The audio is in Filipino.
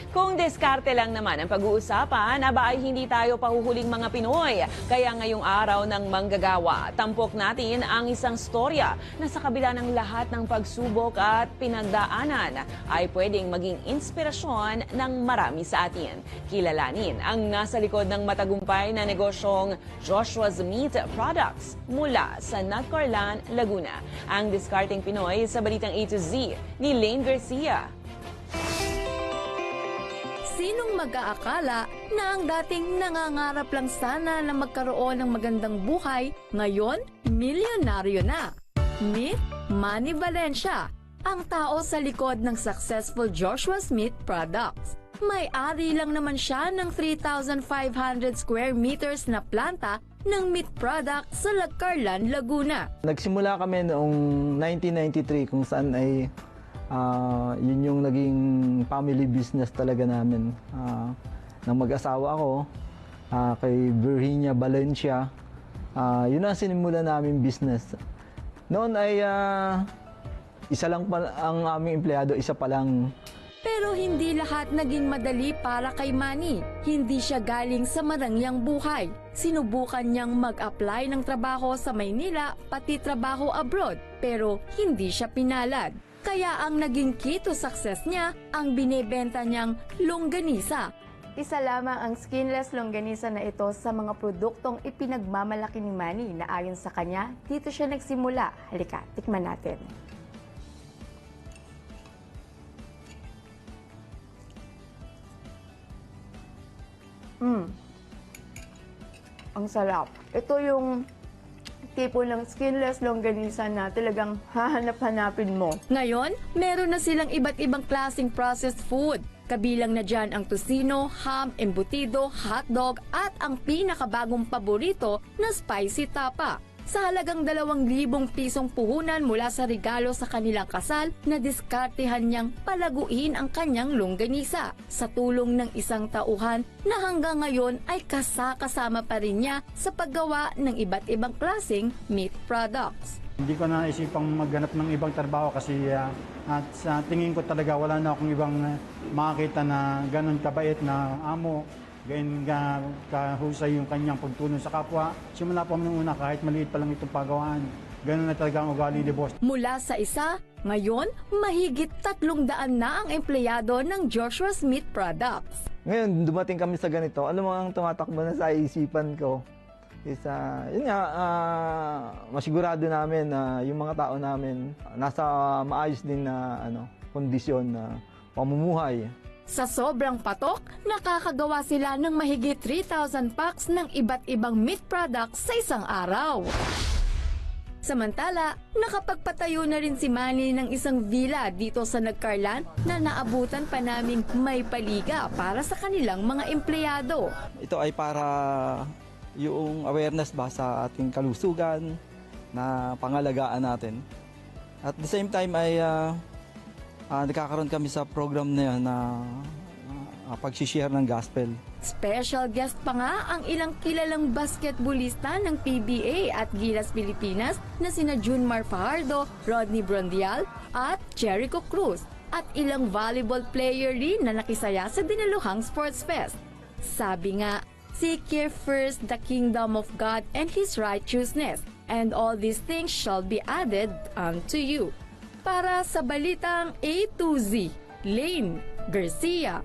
Kung diskarte lang naman ang pag-uusapan, aba ay hindi tayo pahuhuling mga Pinoy. Kaya ngayong araw ng manggagawa, tampok natin ang isang storya na sa kabila ng lahat ng pagsubok at pinagdaanan ay pwedeng maging inspirasyon ng marami sa atin. Kilalanin ang nasa likod ng matagumpay na negosyong Joshua's Meat Products mula sa Nagcarlan, Laguna. Ang diskarteng Pinoy sa Balitang A to Z ni Lane Garcia. Sinong mag-aakala na ang dating nangangarap lang sana na magkaroon ng magandang buhay, ngayon, milyonaryo na? Meet Manny Valencia, ang tao sa likod ng successful Joshua's Meat Products. May-ari lang naman siya ng 3,500 square meters na planta ng meat product sa Nagcarlan, Laguna. Nagsimula kami noong 1993 kung saan ay yun yung naging family business talaga namin. Nang mag-asawa ako, kay Virginia Valencia, yun ang sinimula namin business. Noon ay isa lang pa ang aming empleyado, isa pa lang. Pero hindi lahat naging madali para kay Manny. Hindi siya galing sa marangyang buhay. Sinubukan niyang mag-apply ng trabaho sa Maynila, pati trabaho abroad, pero hindi siya pinalad. Kaya ang naging key to success niya, ang binebenta niyang longganisa. Isa lamang ang skinless longganisa na ito sa mga produktong ipinagmamalaki ni Manny na ayon sa kanya, dito siya nagsimula. Halika, tikman natin. Ang sarap. Ito yung tipo ng skinless longganisa na talagang hahanap-hanapin mo. Ngayon, meron na silang iba't ibang klaseng processed food. Kabilang na dyan ang tocino, ham, embutido, hotdog at ang pinakabagong paborito na spicy tapa. Sa halagang 2,000 pisong puhunan mula sa regalo sa kanilang kasal, na diskartehan niyang palaguin ang kanyang longganisa. Sa tulong ng isang tauhan na hanggang ngayon ay kasama pa rin niya sa paggawa ng iba't ibang klaseng meat products. Hindi ko na isipang maghanap ng ibang trabaho kasi at sa tingin ko talaga wala na akong ibang makakita na ganun kabait na amo. Ganyan kahusay yung kanyang pagtulong sa kapwa. Simula po nung una, kahit maliit pa lang itong pagawaan, ganun na talaga ang ugali ni boss. Mula sa isa, ngayon, mahigit 300 na ang empleyado ng Joshua's Meat Products. Ngayon, dumating kami sa ganito, alam mo ang tumatakbo na sa isipan ko. Yun nga, masigurado namin na yung mga tao namin nasa maayos din na kondisyon na pamumuhay. Sa sobrang patok, nakakagawa sila ng mahigit 3,000 packs ng iba't ibang meat products sa isang araw. Samantala, nakapagpatayo na rin si Manny ng isang villa dito sa Nagcarlan na naabutan pa naming may paliga para sa kanilang mga empleyado. Ito ay para yung awareness ba sa ating kalusugan na pangalagaan natin. At the same time ay nagkakaroon kami sa program na yan na pag-share ng gospel. Special guest pa nga ang ilang kilalang basketballista ng PBA at Gilas Pilipinas na sina Junmar Fajardo, Rodney Brondial at Jericho Cruz at ilang volleyball player rin na nakisaya sa dinaluhang Sports Fest. Sabi nga, seek ye first the kingdom of God and His righteousness, and all these things shall be added unto you. Para sa Balitang A to Z, Lane Garcia.